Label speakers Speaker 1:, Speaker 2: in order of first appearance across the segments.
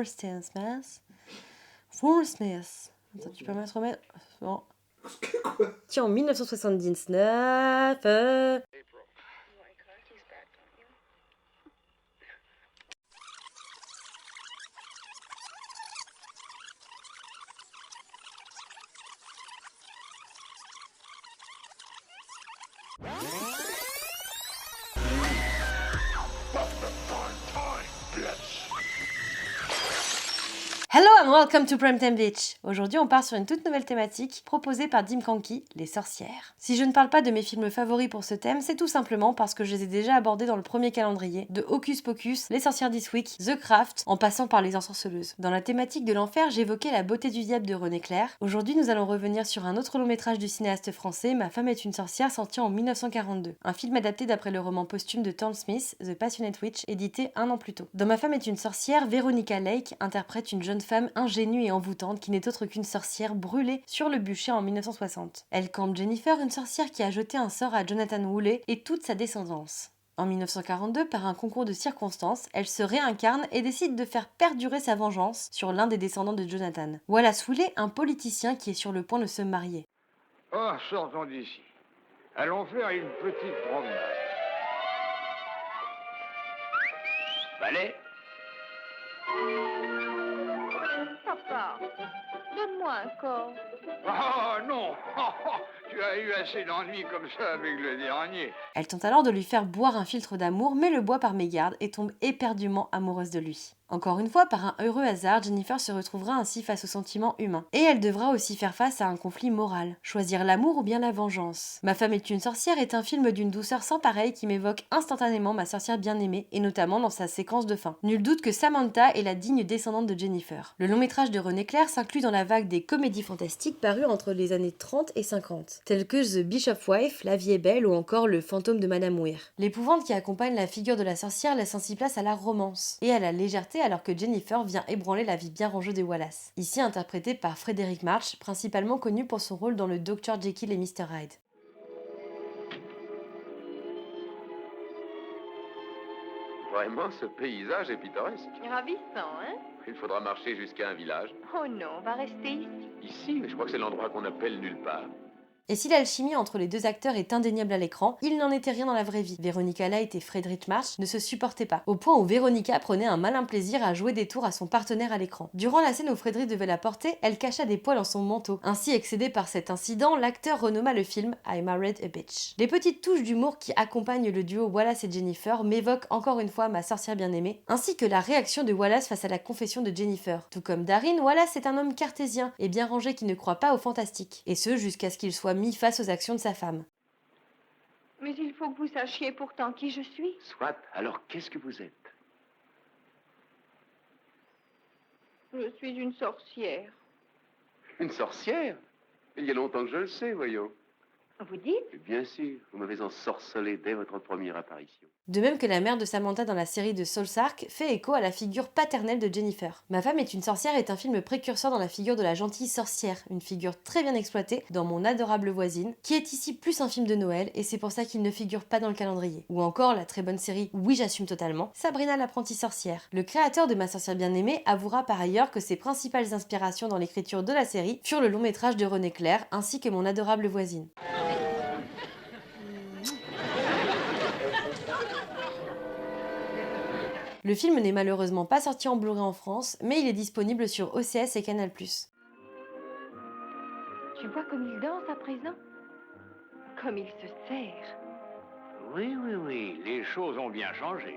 Speaker 1: Smith. Attends, tu peux me remettre... Bon. Tiens, en 1979... Hello and welcome to Primetime Beach. Aujourd'hui, on part sur une toute nouvelle thématique proposée par Dim Kanki, les sorcières. Si je ne parle pas de mes films favoris pour ce thème, c'est tout simplement parce que je les ai déjà abordés dans le premier calendrier, de Hocus Pocus, Les sorcières d'Eastwick, The Craft, en passant par Les ensorceleuses. Dans la thématique de l'enfer, j'évoquais La beauté du diable de René Clair. Aujourd'hui, nous allons revenir sur un autre long métrage du cinéaste français, Ma femme est une sorcière, sorti en 1942. Un film adapté d'après le roman posthume de Thorne Smith, The Passionate Witch, édité un an plus tôt. Dans Ma femme est une sorcière, Veronica Lake interprète une jeune femme ingénue et envoûtante qui n'est autre qu'une sorcière brûlée sur le bûcher en 1960. Elle campe Jennifer, une sorcière qui a jeté un sort à Jonathan Woolley et toute sa descendance. En 1942, par un concours de circonstances, elle se réincarne et décide de faire perdurer sa vengeance sur l'un des descendants de Jonathan. Wallace Woolley, un politicien qui est sur le point de se marier.
Speaker 2: Oh, sortons d'ici. Allons faire une petite promenade. Valet?
Speaker 3: Papa, donne-moi un corps.
Speaker 2: Oh non. Tu as eu assez d'ennuis comme ça avec le dernier.
Speaker 1: Elle tente alors de lui faire boire un filtre d'amour, mais le boit par mégarde et tombe éperdument amoureuse de lui. Encore une fois, par un heureux hasard, Jennifer se retrouvera ainsi face aux sentiments humains. Et elle devra aussi faire face à un conflit moral. Choisir l'amour ou bien la vengeance. Ma femme est une sorcière est un film d'une douceur sans pareille qui m'évoque instantanément ma sorcière bien-aimée, et notamment dans sa séquence de fin. Nul doute que Samantha est la digne descendante de Jennifer. Le long métrage de René Clair s'inclut dans la vague des comédies fantastiques parues entre les années 30 et 50, telles que The Bishop's Wife, La vie est belle ou encore Le fantôme de Madame Weir. L'épouvante qui accompagne la figure de la sorcière laisse ainsi place à la romance et à la légèreté alors que Jennifer vient ébranler la vie bien rangée de Wallace, ici interprété par Frédéric March, principalement connu pour son rôle dans le Dr Jekyll et Mr Hyde.
Speaker 4: Vraiment, ce paysage est pittoresque.
Speaker 3: Ravissant, hein?
Speaker 4: Il faudra marcher jusqu'à un village.
Speaker 3: Oh non, on va rester ici.
Speaker 4: Ici, mais je crois que c'est l'endroit qu'on appelle nulle part.
Speaker 1: Et si l'alchimie entre les deux acteurs est indéniable à l'écran, il n'en était rien dans la vraie vie. Veronica Light et Friedrich March ne se supportaient pas, au point où Veronica prenait un malin plaisir à jouer des tours à son partenaire à l'écran. Durant la scène où Friedrich devait la porter, elle cacha des poils dans son manteau. Ainsi excédé par cet incident, l'acteur renomma le film I Married a Bitch. Les petites touches d'humour qui accompagnent le duo Wallace et Jennifer m'évoquent encore une fois ma sorcière bien-aimée, ainsi que la réaction de Wallace face à la confession de Jennifer. Tout comme Darin, Wallace est un homme cartésien et bien rangé qui ne croit pas au fantastique, et ce jusqu'à ce qu'il soit mis face aux actions de sa femme.
Speaker 3: Mais il faut que vous sachiez pourtant qui je suis.
Speaker 4: Soit, alors qu'est-ce que vous êtes?
Speaker 3: Je suis une sorcière.
Speaker 4: Une sorcière? Il y a longtemps que je le sais, voyons.
Speaker 3: Vous dites?
Speaker 4: Et bien sûr, vous m'avez ensorcelé dès votre première apparition.
Speaker 1: De même que la mère de Samantha dans la série de Saul Sark fait écho à la figure paternelle de Jennifer. Ma femme est une sorcière est un film précurseur dans la figure de la gentille sorcière, une figure très bien exploitée dans Mon adorable voisine, qui est ici plus un film de Noël et c'est pour ça qu'il ne figure pas dans le calendrier. Ou encore la très bonne série Oui j'assume totalement, Sabrina l'apprentie sorcière. Le créateur de Ma sorcière bien-aimée avouera par ailleurs que ses principales inspirations dans l'écriture de la série furent le long métrage de René Clair ainsi que Mon adorable voisine. Le film n'est malheureusement pas sorti en Blu-ray en France, mais il est disponible sur OCS et Canal+.
Speaker 3: Tu vois comme il danse à présent? Comme il se serre.
Speaker 2: Oui, les choses ont bien changé.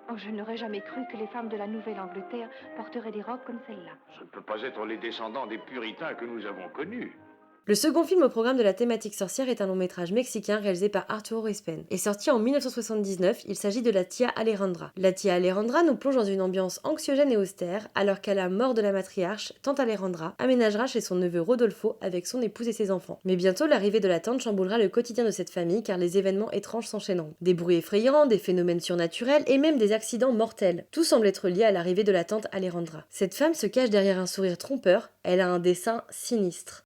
Speaker 3: Oh, je n'aurais jamais cru que les femmes de la Nouvelle-Angleterre porteraient des robes comme celle-là.
Speaker 2: Ce ne peut pas être les descendants des puritains que nous avons connus.
Speaker 1: Le second film au programme de la thématique sorcière est un long métrage mexicain réalisé par Arturo Rispen. Et sorti en 1979, il s'agit de La Tia Alejandra. La Tia Alejandra nous plonge dans une ambiance anxiogène et austère, alors qu'à la mort de la matriarche, tante Alejandra aménagera chez son neveu Rodolfo avec son épouse et ses enfants. Mais bientôt, l'arrivée de la tante chamboulera le quotidien de cette famille car les événements étranges s'enchaîneront. Des bruits effrayants, des phénomènes surnaturels et même des accidents mortels. Tout semble être lié à l'arrivée de la tante Alejandra. Cette femme se cache derrière un sourire trompeur, elle a un dessein sinistre.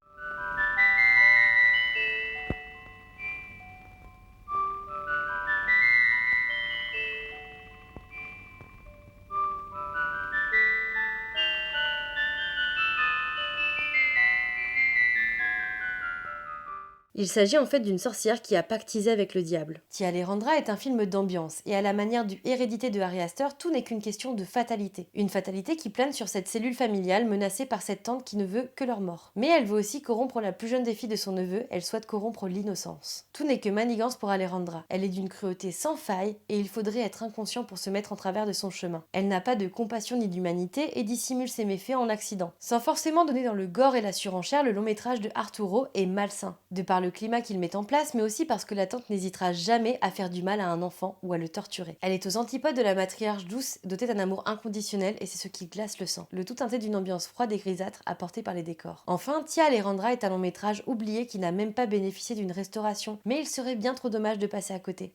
Speaker 1: Il s'agit en fait d'une sorcière qui a pactisé avec le diable. Tia Alejandra est un film d'ambiance, et à la manière du Hérédité de Ari Aster, tout n'est qu'une question de fatalité. Une fatalité qui plane sur cette cellule familiale menacée par cette tante qui ne veut que leur mort. Mais elle veut aussi corrompre la plus jeune des filles de son neveu, elle souhaite corrompre l'innocence. Tout n'est que manigance pour Alejandra. Elle est d'une cruauté sans faille, et il faudrait être inconscient pour se mettre en travers de son chemin. Elle n'a pas de compassion ni d'humanité et dissimule ses méfaits en accident. Sans forcément donner dans le gore et la surenchère, le long métrage de Arturo est malsain. De par le climat qu'il met en place, mais aussi parce que la tante n'hésitera jamais à faire du mal à un enfant ou à le torturer. Elle est aux antipodes de la matriarche douce, dotée d'un amour inconditionnel, et c'est ce qui glace le sang. Le tout teinté d'une ambiance froide et grisâtre apportée par les décors. Enfin, Tia Alejandra est un long métrage oublié qui n'a même pas bénéficié d'une restauration, mais il serait bien trop dommage de passer à côté.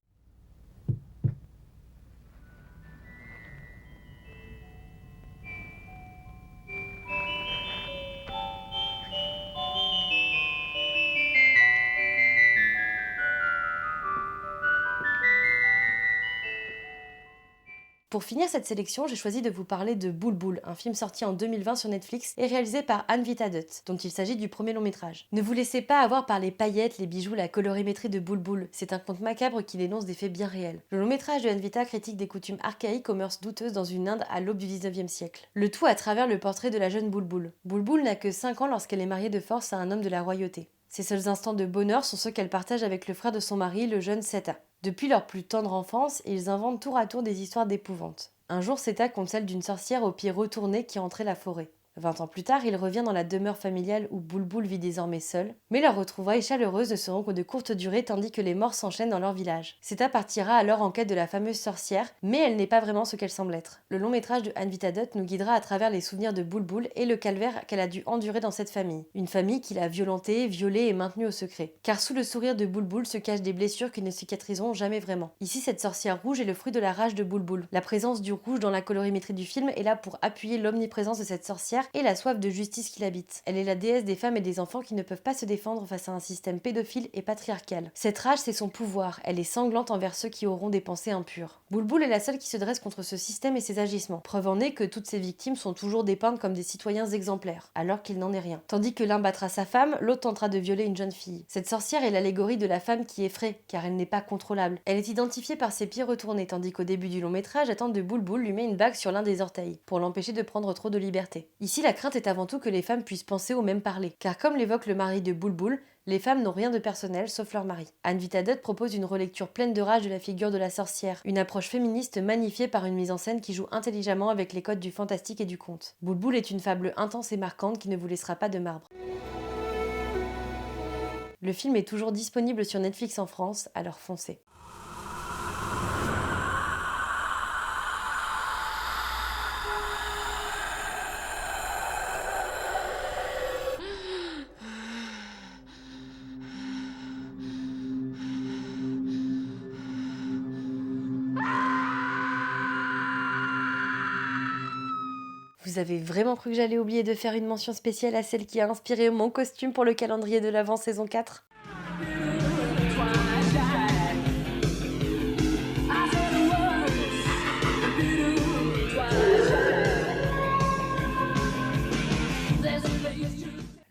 Speaker 1: Pour finir cette sélection, j'ai choisi de vous parler de Bulbul, un film sorti en 2020 sur Netflix et réalisé par Anne Vitadut, dont il s'agit du premier long métrage. Ne vous laissez pas avoir par les paillettes, les bijoux, la colorimétrie de Bulbul, c'est un conte macabre qui dénonce des faits bien réels. Le long métrage de Anne Vita critique des coutumes archaïques aux mœurs douteuses dans une Inde à l'aube du 19e siècle. Le tout à travers le portrait de la jeune Bulbul. Bulbul n'a que 5 ans lorsqu'elle est mariée de force à un homme de la royauté. Ses seuls instants de bonheur sont ceux qu'elle partage avec le frère de son mari, le jeune Seta. Depuis leur plus tendre enfance, ils inventent tour à tour des histoires d'épouvante. Un jour, Seta compte celle d'une sorcière aux pieds retournés qui entrait la forêt. 20 ans plus tard, il revient dans la demeure familiale où Bulbul vit désormais seul, mais leurs retrouvailles chaleureuses ne seront que de courte durée tandis que les morts s'enchaînent dans leur village. Seta partira alors en quête de la fameuse sorcière, mais elle n'est pas vraiment ce qu'elle semble être. Le long métrage de Anne Vitadut nous guidera à travers les souvenirs de Bulbul et le calvaire qu'elle a dû endurer dans cette famille. Une famille qu'il a violentée, violée et maintenue au secret. Car sous le sourire de Bulbul se cachent des blessures qui ne cicatriseront jamais vraiment. Ici, cette sorcière rouge est le fruit de la rage de Bulbul. La présence du rouge dans la colorimétrie du film est là pour appuyer l'omniprésence de cette sorcière et la soif de justice qui l'habite. Elle est la déesse des femmes et des enfants qui ne peuvent pas se défendre face à un système pédophile et patriarcal. Cette rage, c'est son pouvoir. Elle est sanglante envers ceux qui auront des pensées impures. Bulbul est la seule qui se dresse contre ce système et ses agissements. Preuve en est que toutes ses victimes sont toujours dépeintes comme des citoyens exemplaires, alors qu'il n'en est rien. Tandis que l'un battra sa femme, l'autre tentera de violer une jeune fille. Cette sorcière est l'allégorie de la femme qui effraie, car elle n'est pas contrôlable. Elle est identifiée par ses pieds retournés, tandis qu'au début du long métrage, la tante de Bulbul lui met une bague sur l'un des orteils, pour l'empêcher de prendre trop de liberté. Ici, la crainte est avant tout que les femmes puissent penser ou même parler, car comme l'évoque le mari de Bulbul, les femmes n'ont rien de personnel sauf leur mari. Anne Vitadut propose une relecture pleine de rage de la figure de la sorcière, une approche féministe magnifiée par une mise en scène qui joue intelligemment avec les codes du fantastique et du conte. Bulbul est une fable intense et marquante qui ne vous laissera pas de marbre. Le film est toujours disponible sur Netflix en France, alors foncez. Vous avez vraiment cru que j'allais oublier de faire une mention spéciale à celle qui a inspiré mon costume pour le calendrier de l'Avent saison 4 ?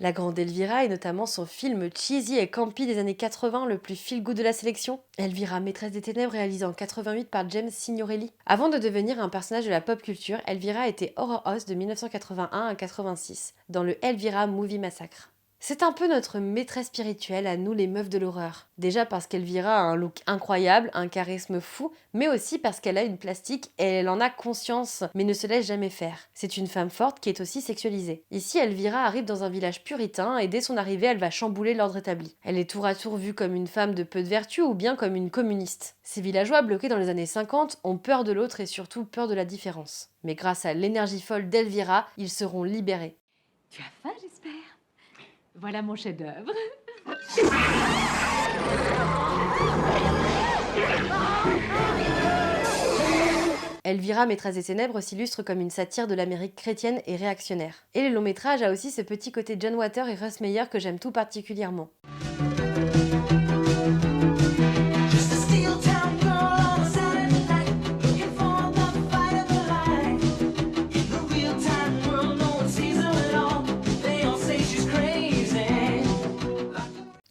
Speaker 1: La grande Elvira et notamment son film cheesy et campy des années 80, le plus feel-good de la sélection. Elvira, maîtresse des ténèbres, réalisée en 88 par James Signorelli. Avant de devenir un personnage de la pop culture, Elvira était horror host de 1981 à 86, dans le Elvira Movie Massacre. C'est un peu notre maîtresse spirituelle à nous les meufs de l'horreur. Déjà parce qu'Elvira a un look incroyable, un charisme fou, mais aussi parce qu'elle a une plastique et elle en a conscience, mais ne se laisse jamais faire. C'est une femme forte qui est aussi sexualisée. Ici, Elvira arrive dans un village puritain et dès son arrivée, elle va chambouler l'ordre établi. Elle est tour à tour vue comme une femme de peu de vertu ou bien comme une communiste. Ces villageois bloqués dans les années 50 ont peur de l'autre et surtout peur de la différence. Mais grâce à l'énergie folle d'Elvira, ils seront libérés.
Speaker 5: Tu as faim, j'espère. Voilà mon chef-d'œuvre.
Speaker 1: Elvira, maîtresse des ténèbres, s'illustre comme une satire de l'Amérique chrétienne et réactionnaire. Et le long métrage a aussi ce petit côté John Waters et Russ Meyer que j'aime tout particulièrement.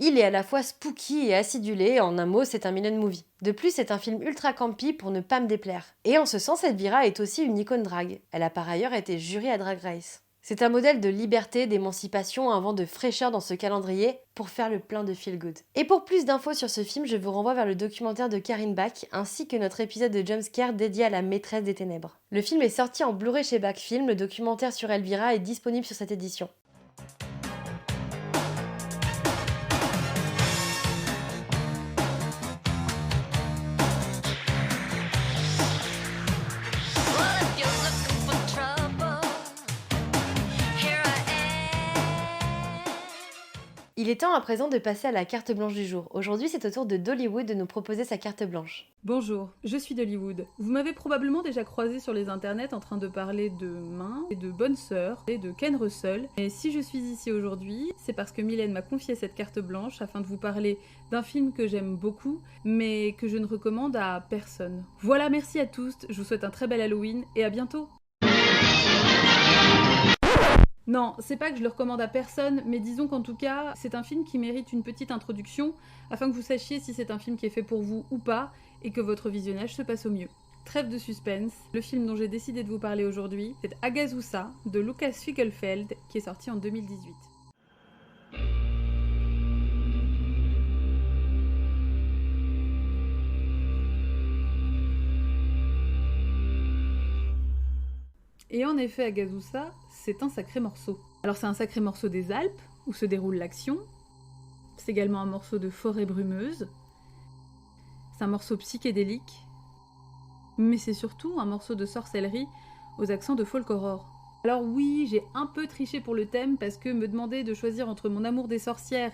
Speaker 1: Il est à la fois spooky et acidulé, en un mot, c'est un Minion movie. De plus, c'est un film ultra campy pour ne pas me déplaire. Et en ce sens, Elvira est aussi une icône drag. Elle a par ailleurs été jury à Drag Race. C'est un modèle de liberté, d'émancipation, un vent de fraîcheur dans ce calendrier pour faire le plein de feel good. Et pour plus d'infos sur ce film, je vous renvoie vers le documentaire de Karine Bach ainsi que notre épisode de Jumpscare dédié à la maîtresse des ténèbres. Le film est sorti en Blu-ray chez Bach Film, le documentaire sur Elvira est disponible sur cette édition. Il est temps à présent de passer à la carte blanche du jour. Aujourd'hui, c'est au tour de Dollywood de nous proposer sa carte blanche.
Speaker 6: Bonjour, je suis Dollywood. Vous m'avez probablement déjà croisé sur les internets en train de parler de mains, et de bonne sœur, et de Ken Russell. Et si je suis ici aujourd'hui, c'est parce que Mylène m'a confié cette carte blanche afin de vous parler d'un film que j'aime beaucoup, mais que je ne recommande à personne. Voilà, merci à tous, je vous souhaite un très bel Halloween, et à bientôt. Non, c'est pas que je le recommande à personne, mais disons qu'en tout cas, c'est un film qui mérite une petite introduction, afin que vous sachiez si c'est un film qui est fait pour vous ou pas, et que votre visionnage se passe au mieux. Trêve de suspense, le film dont j'ai décidé de vous parler aujourd'hui, c'est Agazusa, de Lucas Fiegelfeld, qui est sorti en 2018. Et en effet, Agazusa, c'est un sacré morceau. Alors c'est un sacré morceau des Alpes, où se déroule l'action. C'est également un morceau de forêt brumeuse. C'est un morceau psychédélique. Mais c'est surtout un morceau de sorcellerie aux accents de folk horror. Alors oui, j'ai un peu triché pour le thème, parce que me demander de choisir entre mon amour des sorcières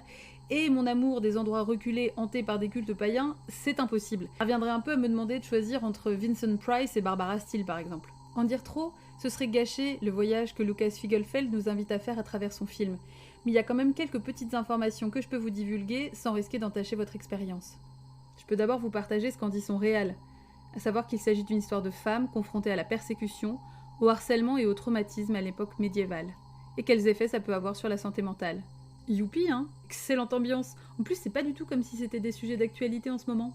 Speaker 6: et mon amour des endroits reculés hantés par des cultes païens, c'est impossible. Ça reviendrait un peu à me demander de choisir entre Vincent Price et Barbara Steele par exemple. En dire trop, ce serait gâcher le voyage que Lucas Fiegelfeld nous invite à faire à travers son film. Mais il y a quand même quelques petites informations que je peux vous divulguer sans risquer d'entacher votre expérience. Je peux d'abord vous partager ce qu'en dit son réal, à savoir qu'il s'agit d'une histoire de femme confrontée à la persécution, au harcèlement et au traumatisme à l'époque médiévale, et quels effets ça peut avoir sur la santé mentale. Youpi, hein? Excellente ambiance. En plus, c'est pas du tout comme si c'était des sujets d'actualité en ce moment.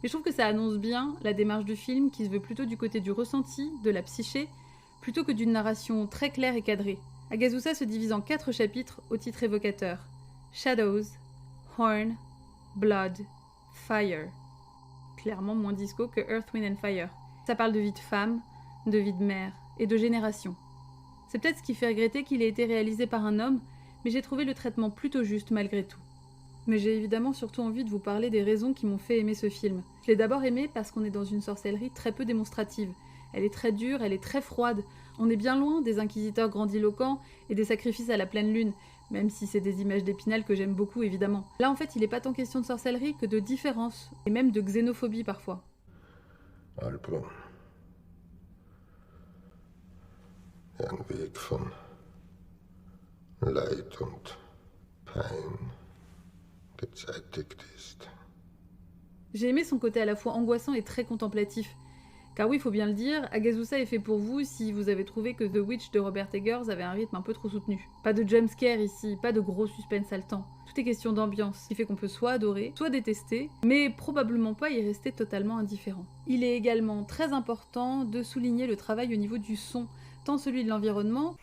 Speaker 6: Mais je trouve que ça annonce bien la démarche du film qui se veut plutôt du côté du ressenti, de la psyché, plutôt que d'une narration très claire et cadrée. Agazusa se divise en 4 chapitres au titre évocateur. Shadows, Horn, Blood, Fire. Clairement moins disco que Earth, Wind and Fire. Ça parle de vie de femme, de vie de mère et de génération. C'est peut-être ce qui fait regretter qu'il ait été réalisé par un homme, mais j'ai trouvé le traitement plutôt juste malgré tout. Mais j'ai évidemment surtout envie de vous parler des raisons qui m'ont fait aimer ce film. Je l'ai d'abord aimé parce qu'on est dans une sorcellerie très peu démonstrative. Elle est très dure, elle est très froide. On est bien loin des inquisiteurs grandiloquents et des sacrifices à la pleine lune, même si c'est des images d'Épinal que j'aime beaucoup évidemment. Là en fait il n'est pas tant question de sorcellerie que de différence, et même de xénophobie parfois.
Speaker 7: Album. Ein Weg von Leid und Pein gezeitigt ist.
Speaker 6: J'ai aimé son côté à la fois angoissant et très contemplatif. Car oui, il faut bien le dire, Agazusa est fait pour vous si vous avez trouvé que The Witch de Robert Eggers avait un rythme un peu trop soutenu. Pas de jumpscare ici, pas de gros suspense haletant. Tout est question d'ambiance, ce qui fait qu'on peut soit adorer, soit détester, mais probablement pas y rester totalement indifférent. Il est également très important de souligner le travail au niveau du son, tant celui de l'environnement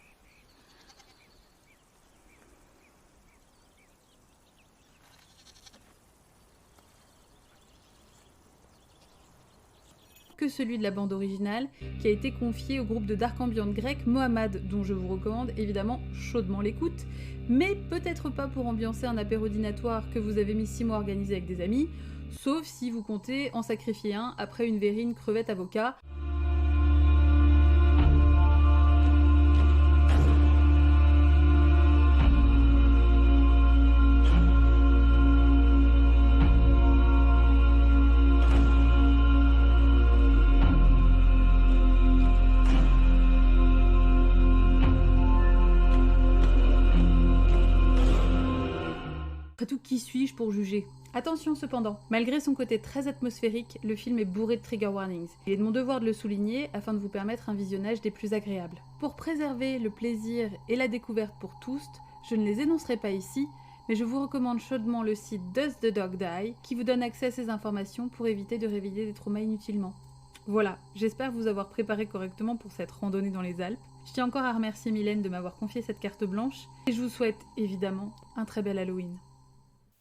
Speaker 6: que celui de la bande originale, qui a été confié au groupe de dark ambient grec Mohammad, dont je vous recommande évidemment chaudement l'écoute, mais peut-être pas pour ambiancer un apéro dînatoire que vous avez mis 6 mois à organiser avec des amis, sauf si vous comptez en sacrifier un après une verrine crevette avocat. Après tout, qui suis-je pour juger? Attention cependant, malgré son côté très atmosphérique, le film est bourré de trigger warnings. Il est de mon devoir de le souligner afin de vous permettre un visionnage des plus agréables. Pour préserver le plaisir et la découverte pour tous, je ne les énoncerai pas ici, mais je vous recommande chaudement le site Does the Dog Die qui vous donne accès à ces informations pour éviter de réveiller des traumas inutilement. Voilà, j'espère vous avoir préparé correctement pour cette randonnée dans les Alpes. Je tiens encore à remercier Mylène de m'avoir confié cette carte blanche et je vous souhaite évidemment un très bel Halloween.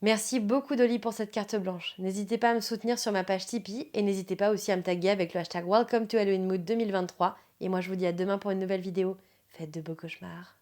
Speaker 1: Merci beaucoup Dolly pour cette carte blanche. N'hésitez pas à me soutenir sur ma page Tipeee et n'hésitez pas aussi à me taguer avec le hashtag Welcome to Halloween Mood 2023. Et moi je vous dis à demain pour une nouvelle vidéo. Faites de beaux cauchemars.